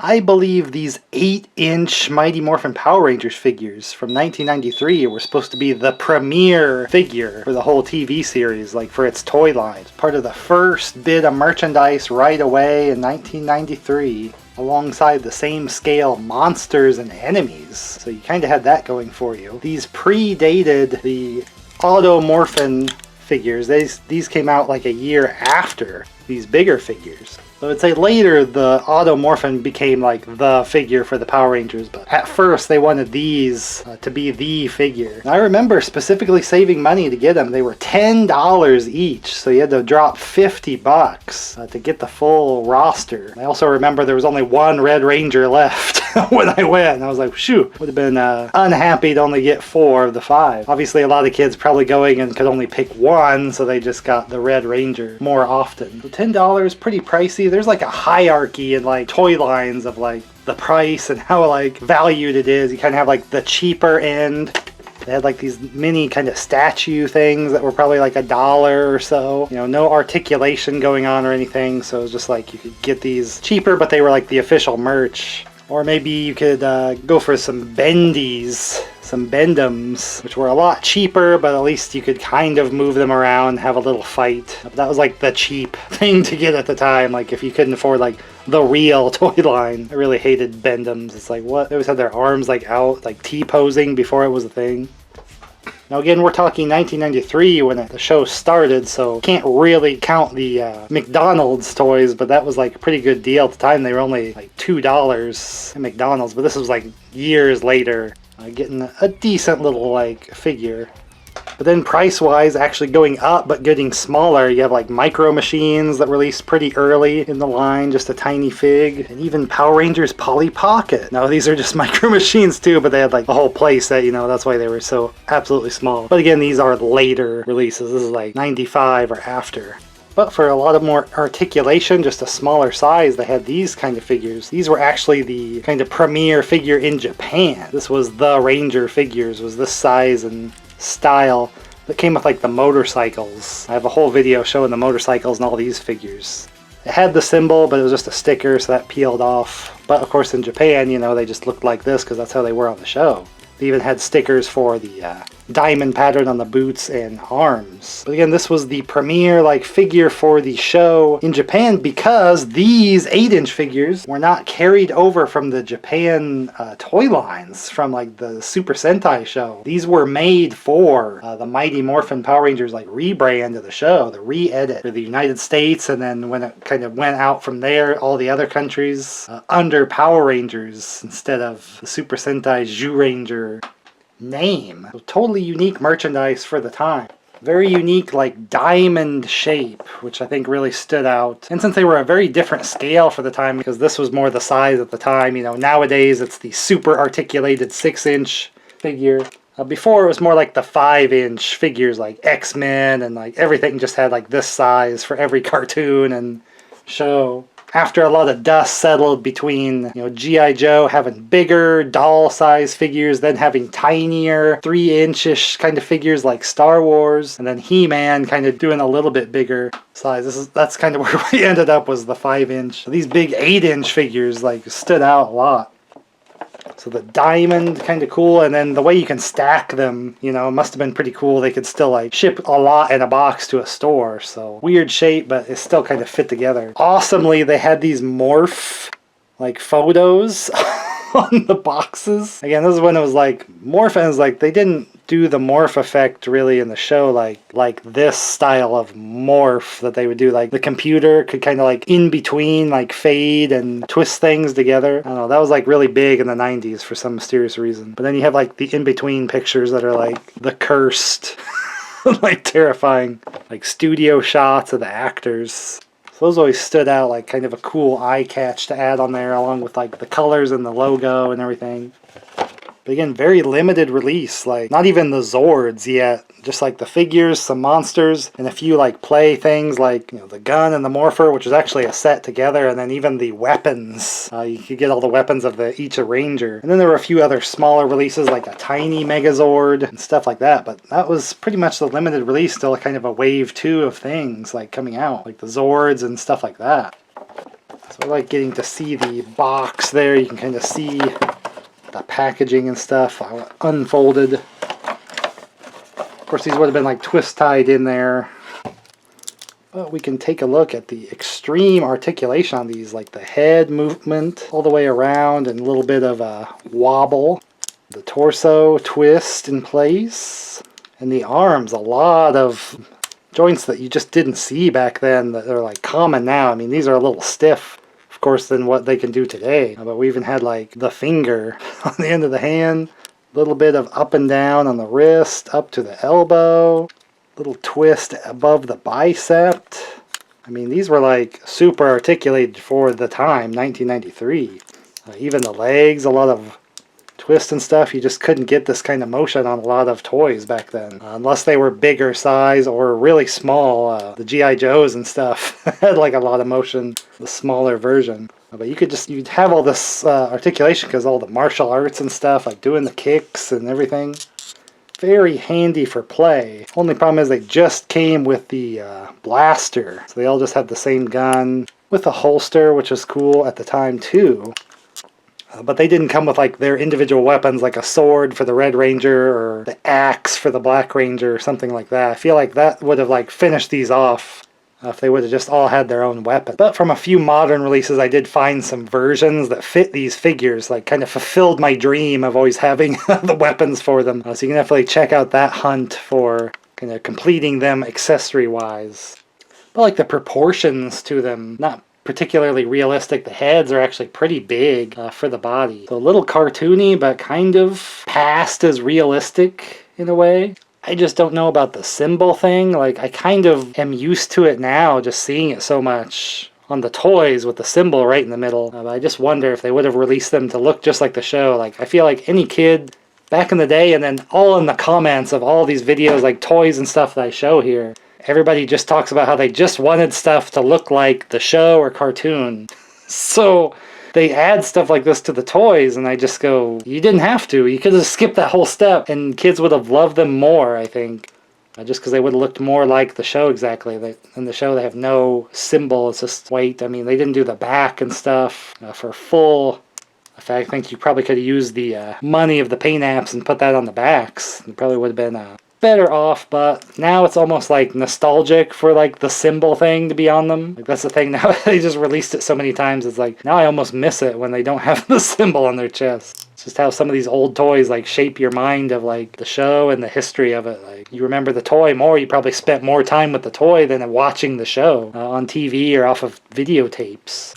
I believe these 8-inch Mighty Morphin Power Rangers figures from 1993 were supposed to be the premier figure for the whole TV series, like for its toy line. Part of the first bit of merchandise right away in 1993, alongside the same scale monsters and enemies. So you kind of had that going for you. These predated the Automorphin figures. These came out like a year after these bigger figures. So I'd say later the Automorphin became like the figure for the Power Rangers, but at first they wanted these to be the figure. And I remember specifically saving money to get them. They were $10 each, so you had to drop 50 bucks to get the full roster. I also remember there was only one Red Ranger left when I went, and I was like, shoot, would have been unhappy to only get 4 of the 5. Obviously a lot of kids probably going and could only pick one, so they just got the Red Ranger more often. So $10, pretty pricey. There's like a hierarchy in like toy lines of like the price and how like valued it is. You kind of have like the cheaper end. They had like these mini kind of statue things that were probably like $1 or so. You know, no articulation going on or anything, so it was just like you could get these cheaper, but they were like the official merch. Or maybe you could go for some bendies, some bendums, which were a lot cheaper, but at least you could kind of move them around, have a little fight. That was like the cheap thing to get at the time, like if you couldn't afford like the real toy line. I really hated bendums. It's like, what? They always had their arms like out, like T-posing before it was a thing. Now again, we're talking 1993 when the show started, so can't really count the McDonald's toys, but that was like a pretty good deal at the time. They were only like $2 at McDonald's, but this was like years later, getting a decent little like figure. But then price-wise, actually going up but getting smaller. You have like Micro Machines that released pretty early in the line, just a tiny fig. And even Power Rangers Polly Pocket. Now these are just Micro Machines too, but they had like the whole play set, you know, that's why they were so absolutely small. But again, these are later releases. This is like 95 or after. But for a lot of more articulation, just a smaller size, they had these kind of figures. These were actually the kind of premier figure in Japan. This was the Ranger figures, was this size and style that came with like the motorcycles. I have a whole video showing the motorcycles and all these figures. It had the symbol, but it was just a sticker, so that peeled off. But of course in Japan, you know, they just looked like this because that's how they were on the show. They even had stickers for the diamond pattern on the boots and arms. But again, this was the premier like figure for the show in Japan because these 8-inch figures were not carried over from the Japan toy lines from like the Super Sentai show. These were made for the Mighty Morphin Power Rangers like rebrand of the show, the re-edit for the United States, and then when it kind of went out from there, all the other countries under Power Rangers instead of the Super Sentai Zyuranger name. So totally unique merchandise for the time. Very unique like diamond shape, which I think really stood out. And since they were a very different scale for the time, because this was more the size at the time, you know, nowadays it's the super articulated 6-inch figure. Before it was more like the 5-inch figures like X-Men, and like everything just had like this size for every cartoon and show. After a lot of dust settled between, you know, G.I. Joe having bigger doll-size figures, then having tinier 3-inch-ish kind of figures like Star Wars, and then He-Man kind of doing a little bit bigger size. That's kind of where we ended up, was the 5-inch. These big 8-inch figures like stood out a lot. So the diamond, kind of cool, and then the way you can stack them, you know, must have been pretty cool. They could still like ship a lot in a box to a store, so weird shape, but it still kind of fit together. Awesomely, they had these morph like photos on the boxes. Again, this is when it was like Morphins, like they didn't do the morph effect really in the show like this style of morph that they would do. Like the computer could kind of like in between like fade and twist things together. I don't know, that was like really big in the 90s for some mysterious reason. But then you have like the in-between pictures that are like the cursed like terrifying like studio shots of the actors. So those always stood out, like kind of a cool eye catch to add on there, along with like the colors and the logo and everything. But again, very limited release, like not even the Zords yet, just like the figures, some monsters, and a few like play things like, you know, the gun and the morpher, which is actually a set together, and then even the weapons. You could get all the weapons of each Ranger. And then there were a few other smaller releases like a tiny Megazord and stuff like that, but that was pretty much the limited release, still kind of a wave 2 of things like coming out, like the Zords and stuff like that. So I like getting to see the box there. You can kind of see the packaging and stuff unfolded. Of course, these would have been like twist tied in there. But we can take a look at the extreme articulation on these, like the head movement all the way around and a little bit of a wobble. The torso twist in place. And the arms, a lot of joints that you just didn't see back then that are like common now. I mean, these are a little stiff, of course, than what they can do today. But we even had like the finger on the end of the hand. A little bit of up and down on the wrist, up to the elbow. Little twist above the bicep. I mean, these were like super articulated for the time, 1993. Even the legs, a lot of twist and stuff. You just couldn't get this kind of motion on a lot of toys back then. Unless they were bigger size or really small. The G.I. Joes and stuff had like a lot of motion, the smaller version. But you'd have all this articulation because all the martial arts and stuff, like doing the kicks and everything. Very handy for play. Only problem is they just came with the blaster. So they all just have the same gun with a holster, which was cool at the time too. But they didn't come with like their individual weapons, like a sword for the Red Ranger or the axe for the Black Ranger or something like that. I feel like that would have like finished these off if they would have just all had their own weapon. But from a few modern releases, I did find some versions that fit these figures, like kind of fulfilled my dream of always having the weapons for them. So you can definitely check out that hunt for kind of completing them accessory-wise. But like the proportions to them, not particularly realistic. The heads are actually pretty big for the body. So a little cartoony, but kind of past as realistic in a way. I just don't know about the symbol thing. Like, I kind of am used to it now, just seeing it so much on the toys with the symbol right in the middle. But I just wonder if they would have released them to look just like the show. Like, I feel like any kid back in the day, and then all in the comments of all these videos, like toys and stuff that I show here, everybody just talks about how they just wanted stuff to look like the show or cartoon. So they add stuff like this to the toys, and I just go, you didn't have to. You could have skipped that whole step, and kids would have loved them more, I think. Just because they would have looked more like the show exactly. In the show, they have no symbol. It's just white. I mean, they didn't do the back and stuff for full. In fact, I think you probably could have used the money of the paint apps and put that on the backs. It probably would have been better off, but now it's almost like nostalgic for like the symbol thing to be on them. Like, that's the thing now. They just released it so many times. It's like, now I almost miss it when they don't have the symbol on their chest. It's just how some of these old toys like shape your mind of like the show and the history of it. Like, you remember the toy more, you probably spent more time with the toy than watching the show on TV or off of videotapes.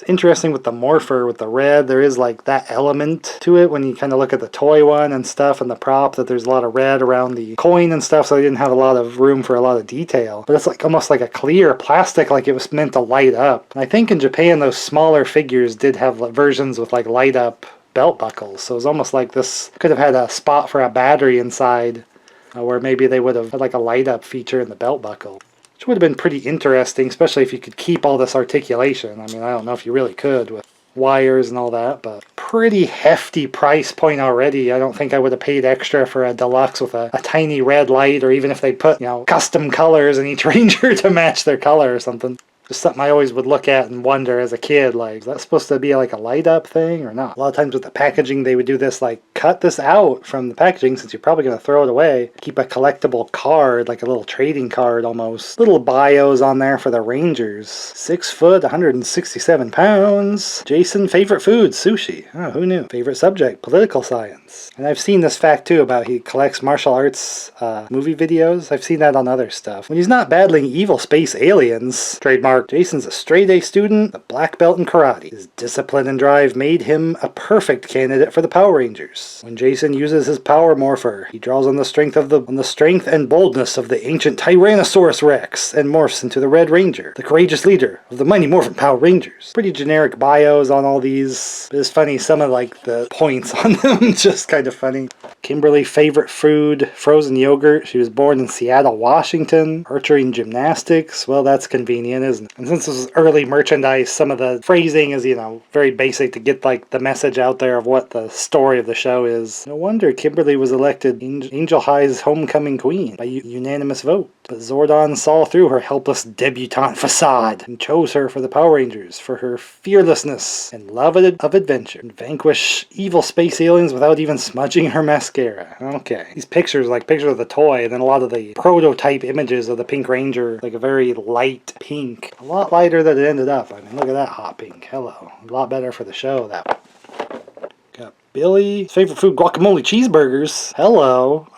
Interesting with the Morpher, with the red, there is like that element to it when you kind of look at the toy one and stuff and the prop, that there's a lot of red around the coin and stuff, so they didn't have a lot of room for a lot of detail. But it's like almost like a clear plastic, like it was meant to light up. And I think in Japan those smaller figures did have versions with like light up belt buckles, so it was almost like this could have had a spot for a battery inside, where maybe they would have had like a light up feature in the belt buckle. Which would have been pretty interesting, especially if you could keep all this articulation. I mean, I don't know if you really could with wires and all that, but pretty hefty price point already. I don't think I would have paid extra for a deluxe with a tiny red light, or even if they put, custom colors in each Ranger to match their color or something. Just something I always would look at and wonder as a kid, like, is that supposed to be like a light up thing or not? A lot of times with the packaging, they would do this, like, cut this out from the packaging since you're probably going to throw it away. Keep a collectible card, like a little trading card almost. Little bios on there for the Rangers. 6 foot, 167 pounds. Jason, favorite food, sushi. Oh, who knew? Favorite subject, political science. And I've seen this fact too about he collects martial arts movie videos. I've seen that on other stuff. When he's not battling evil space aliens, trademark, Jason's a straight-A student, a black belt in karate. His discipline and drive made him a perfect candidate for the Power Rangers. When Jason uses his Power Morpher, he draws on the strength and boldness of the ancient Tyrannosaurus Rex and morphs into the Red Ranger, the courageous leader of the Mighty Morphin Power Rangers. Pretty generic bios on all these. But it's funny, some of like the points on them, just kind of funny. Kimberly, favorite food, frozen yogurt. She was born in Seattle, Washington. Archery and gymnastics. Well, that's convenient, isn't it? cartoon. And since this is early merchandise, some of the phrasing is, very basic to get like the message out there of what the story of the show is. No wonder Kimberly was elected Angel High's homecoming queen by unanimous vote. But Zordon saw through her helpless debutante facade and chose her for the Power Rangers for her fearlessness and love of adventure, and vanquish evil space aliens without even smudging her mascara. Okay. These pictures, like pictures of the toy, and then a lot of the prototype images of the Pink Ranger, like a very light pink. A lot lighter than it ended up. I mean, look at that hot pink. Hello. A lot better for the show, that one. Got Billy's favorite food, guacamole cheeseburgers. Hello.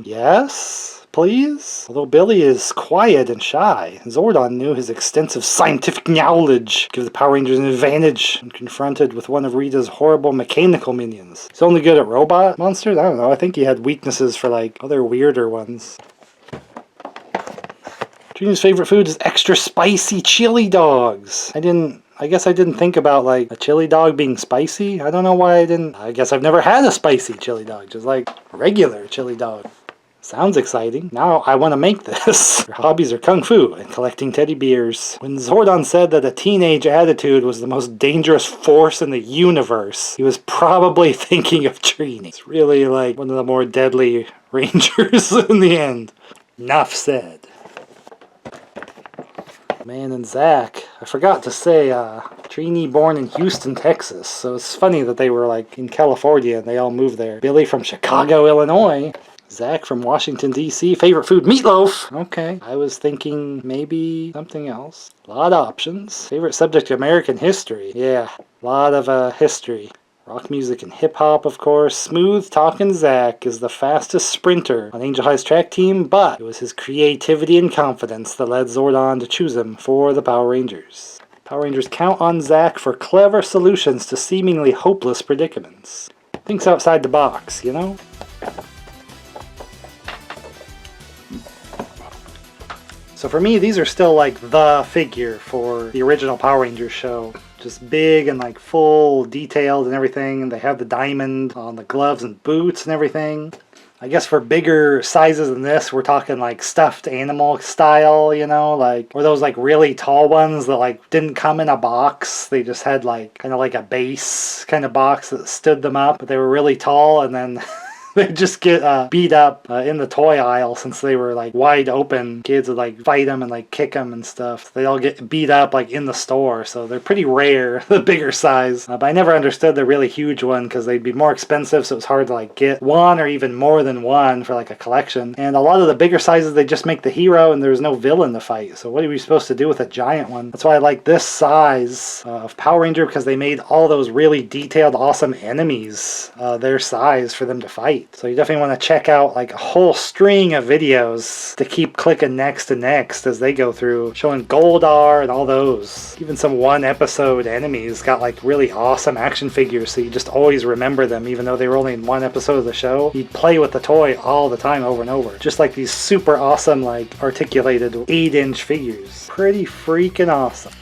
Yes? Please? Although Billy is quiet and shy, Zordon knew his extensive scientific knowledge give the Power Rangers an advantage when confronted with one of Rita's horrible mechanical minions. He's only good at robot monsters? I don't know. I think he had weaknesses for like other weirder ones. Junior's favorite food is extra spicy chili dogs. I guess I didn't think about like a chili dog being spicy. I don't know why I didn't. I guess I've never had a spicy chili dog, just like a regular chili dog. Sounds exciting. Now I want to make this. Her hobbies are kung fu and collecting teddy bears. When Zordon said that a teenage attitude was the most dangerous force in the universe, he was probably thinking of Trini. It's really like one of the more deadly Rangers in the end. Enough said. Man and Zach. I forgot to say, Trini born in Houston, Texas. So it's funny that they were like in California and they all moved there. Billy from Chicago, Illinois. Zach from Washington, D.C. Favorite food, meatloaf. Okay. I was thinking maybe something else. A lot of options. Favorite subject, American history. Yeah, a lot of history. Rock music and hip-hop, of course. Smooth talking Zach is the fastest sprinter on Angel High's track team, but it was his creativity and confidence that led Zordon to choose him for the Power Rangers. Power Rangers count on Zach for clever solutions to seemingly hopeless predicaments. Thinks outside the box, you know? So for me, these are still like the figure for the original Power Rangers show. Just big and like full detailed and everything. And they have the diamond on the gloves and boots and everything. I guess for bigger sizes than this, we're talking like stuffed animal style, or those like really tall ones that like didn't come in a box. They just had like kind of like a base kind of box that stood them up, but they were really tall, and then they just get beat up in the toy aisle since they were like wide open. Kids would like fight them and like kick them and stuff. They all get beat up like in the store, so they're pretty rare, the bigger size. But I never understood the really huge one because they'd be more expensive, so it's hard to like get one or even more than one for like a collection. And a lot of the bigger sizes, they just make the hero and there's no villain to fight. So what are we supposed to do with a giant one? That's why I like this size of Power Ranger, because they made all those really detailed, awesome enemies their size for them to fight. So you definitely want to check out like a whole string of videos to keep clicking next to next as they go through, showing Goldar and all those. Even some one episode enemies got like really awesome action figures, so you just always remember them even though they were only in one episode of the show. You'd play with the toy all the time over and over. Just like these super awesome like articulated 8-inch figures. Pretty freaking awesome.